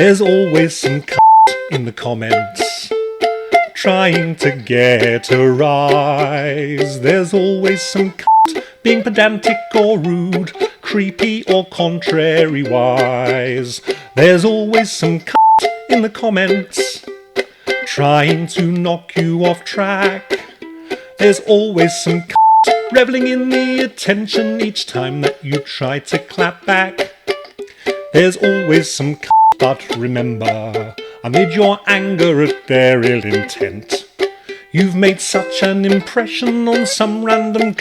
There's always some in the comments trying to get a rise. There's always some being pedantic or rude, creepy or contrary-wise. There's always some in the comments trying to knock you off track. There's always some reveling in the attention each time that you try to clap back. There's always some but remember, amid your anger at their ill intent, you've made such an impression on some random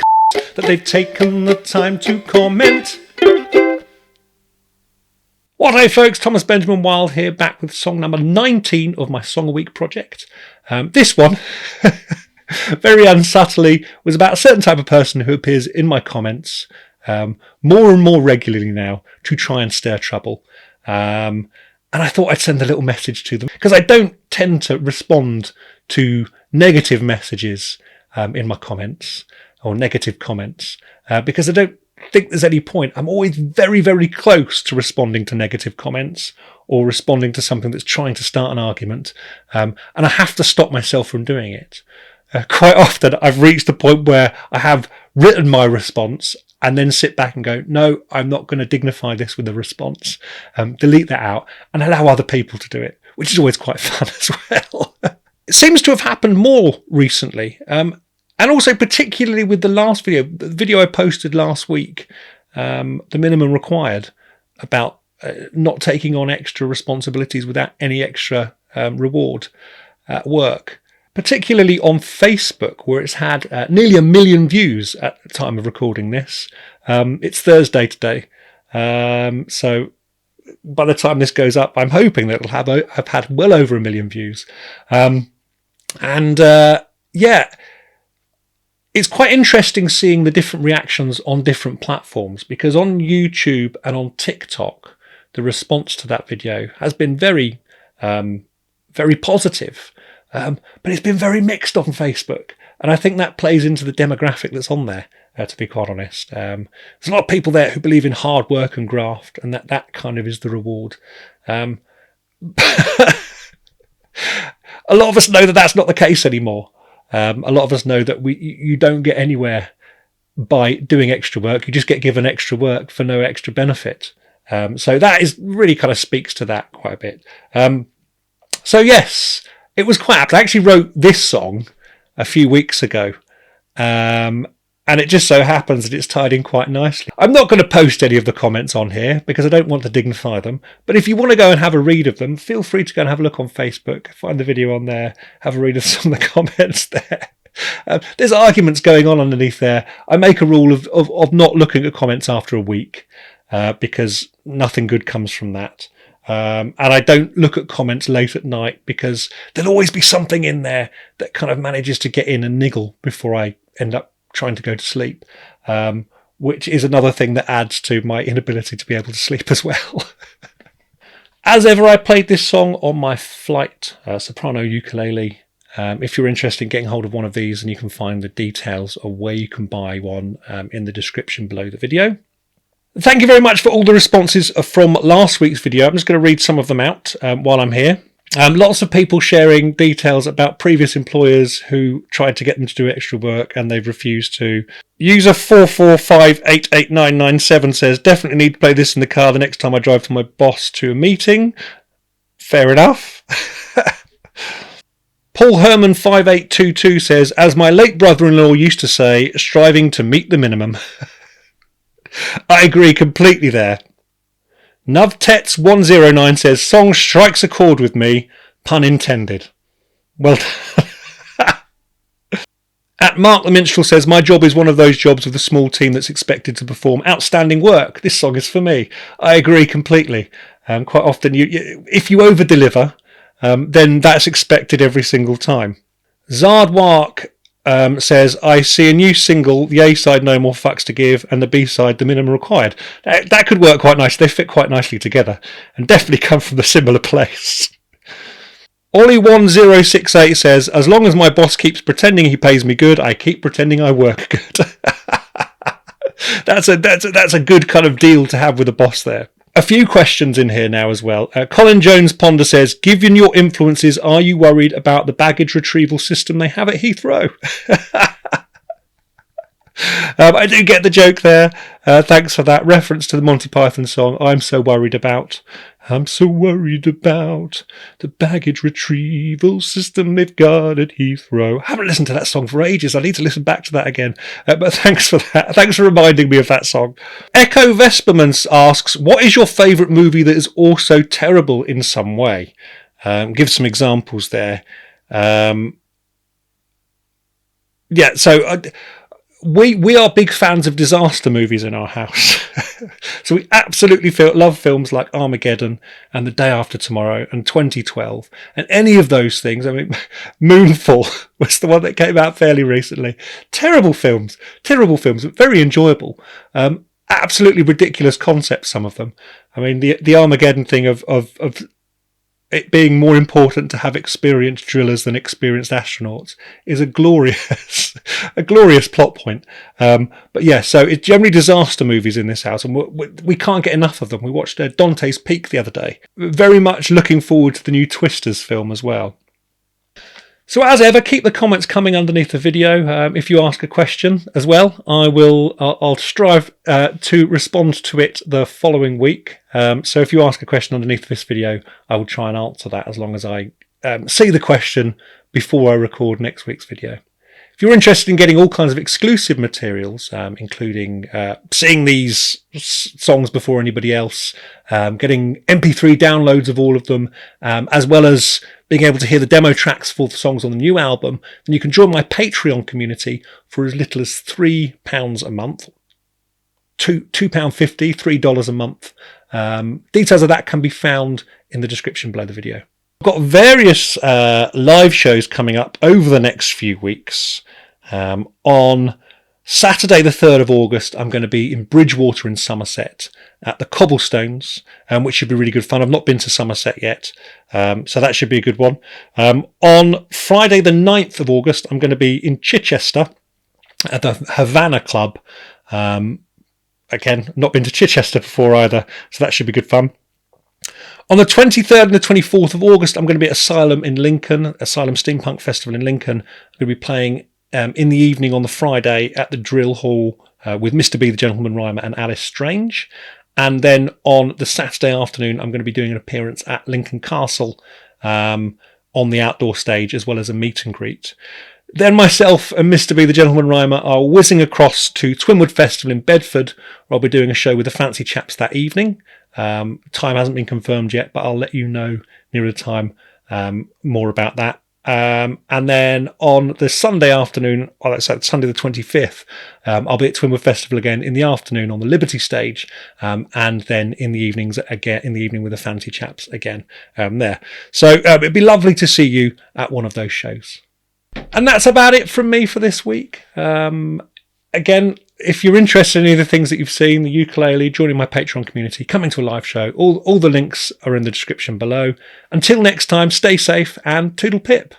that they've taken the time to comment. What hey folks, Thomas Benjamin Wild here, back with song number 19 of my Song a Week project. This one, very unsubtly, was about a certain type of person who appears in my comments more and more regularly now to try and stir trouble. And I thought I'd send a little message to them, because I don't tend to respond to negative messages in my comments, or negative comments, because I don't think there's any point. I'm always very, very close to responding to negative comments or responding to something that's trying to start an argument, and I have to stop myself from doing it. Quite often I've reached the point where I have written my response and then sit back and go, no, I'm not going to dignify this with a response. Delete that out and allow other people to do it, which is always quite fun as well. It seems to have happened more recently. And also particularly with the last video, the video I posted last week, the minimum required, about not taking on extra responsibilities without any extra reward at work. Particularly on Facebook, where it's had nearly 1 million views at the time of recording this. It's Thursday today, so by the time this goes up, I'm hoping that it'll have had well over 1 million views. Yeah, it's quite interesting seeing the different reactions on different platforms, because on YouTube and on TikTok, the response to that video has been very, very positive. But it's been very mixed on Facebook, and I think that plays into the demographic that's on there, to be quite honest. There's a lot of people there who believe in hard work and graft, and that kind of is the reward. A lot of us know that that's not the case anymore. A lot of us know that you don't get anywhere by doing extra work. You just get given extra work for no extra benefit. So that is really kind of speaks to that quite a bit. So yes, it was quite apt. I actually wrote this song a few weeks ago, and it just so happens that it's tied in quite nicely. I'm not going to post any of the comments on here because I don't want to dignify them, but if you want to go and have a read of them, feel free to go and have a look on Facebook, find the video on there, have a read of some of the comments there. There's arguments going on underneath there. I make a rule of not looking at comments after a week, because nothing good comes from that. And I don't look at comments late at night, because there'll always be something in there that kind of manages to get in and niggle before I end up trying to go to sleep, which is another thing that adds to my inability to be able to sleep as well. As ever, I played this song on my Flight Soprano Ukulele. If you're interested in getting hold of one of these, and you can find the details of where you can buy one in the description below the video. Thank you very much for all the responses from last week's video. I'm just going to read some of them out while I'm here. Lots of people sharing details about previous employers who tried to get them to do extra work and they've refused to. User 445889997 says, definitely need to play this in the car the next time I drive to my boss to a meeting. Fair enough. Paul Herman 5822 says, as my late brother-in-law used to say, striving to meet the minimum. I agree completely there. Nuvtets109 says, song strikes a chord with me, pun intended. Well done. At Mark the Minstrel says, my job is one of those jobs with a small team that's expected to perform outstanding work. This song is for me. I agree completely. Quite often, if you over-deliver, then that's expected every single time. Zardwark says, I see a new single, the A-side No More Fucks to Give, and the B-side The Minimum Required. That could work quite nicely. They fit quite nicely together and definitely come from a similar place. Ollie1068 says, as long as my boss keeps pretending he pays me good, I keep pretending I work good. That's a good kind of deal to have with the boss there. A few questions in here now as well. Colin Jones Ponder says, given your influences, are you worried about the baggage retrieval system they have at Heathrow? I do get the joke there. Thanks for that reference to the Monty Python song. I'm so worried about the baggage retrieval system they've got at Heathrow. I haven't listened to that song for ages. I need to listen back to that again. But thanks for that. Thanks for reminding me of that song. Echo Vesperman asks, what is your favourite movie that is also terrible in some way? Give some examples there. We are big fans of disaster movies in our house. So we absolutely love films like Armageddon and The Day After Tomorrow and 2012 and any of those things. I mean, Moonfall was the one that came out fairly recently. Terrible films, but very enjoyable. Absolutely ridiculous concepts, some of them. I mean, the Armageddon thing of it being more important to have experienced drillers than experienced astronauts is a glorious plot point. But yeah, so it's generally disaster movies in this house, and we can't get enough of them. We watched Dante's Peak the other day. Very much looking forward to the new Twisters film as well. So as ever, keep the comments coming underneath the video. If you ask a question as well, I'll strive to respond to it the following week. So if you ask a question underneath this video, I will try and answer that as long as I see the question before I record next week's video. If you're interested in getting all kinds of exclusive materials, including seeing these songs before anybody else, getting MP3 downloads of all of them, as well as being able to hear the demo tracks for the songs on the new album, then you can join my Patreon community for as little as £3 a month, £2.50, $3 a month. Details of that can be found in the description below the video. I've got various live shows coming up over the next few weeks. On Saturday the 3rd of August, I'm going to be in Bridgewater in Somerset at the Cobblestones, which should be really good fun. I've not been to Somerset yet, so that should be a good one. On Friday the 9th of August, I'm going to be in Chichester at the Havana Club. Again, not been to Chichester before either, so that should be good fun. On the 23rd and the 24th of August, I'm going to be at Asylum in Lincoln, Asylum Steampunk Festival in Lincoln. I'm going to be playing in the evening on the Friday at the Drill Hall with Mr. B, the Gentleman Rhymer, and Alice Strange. And then on the Saturday afternoon, I'm going to be doing an appearance at Lincoln Castle on the outdoor stage, as well as a meet and greet. Then myself and Mr. B, the Gentleman Rhymer, are whizzing across to Twinwood Festival in Bedford, where I'll be doing a show with the Fancy Chaps that evening. Time hasn't been confirmed yet, but I'll let you know nearer the time more about that. And then on the Sunday afternoon, Sunday the 25th, I'll be at Twinwood Festival again in the afternoon on the Liberty stage, and then in the evenings again, in the evening with the Fancy Chaps again there. So it'd be lovely to see you at one of those shows. And that's about it from me for this week. Again, if you're interested in any of the things that you've seen, the ukulele, joining my Patreon community, coming to a live show, all the links are in the description below. Until next time, stay safe and toodle pip.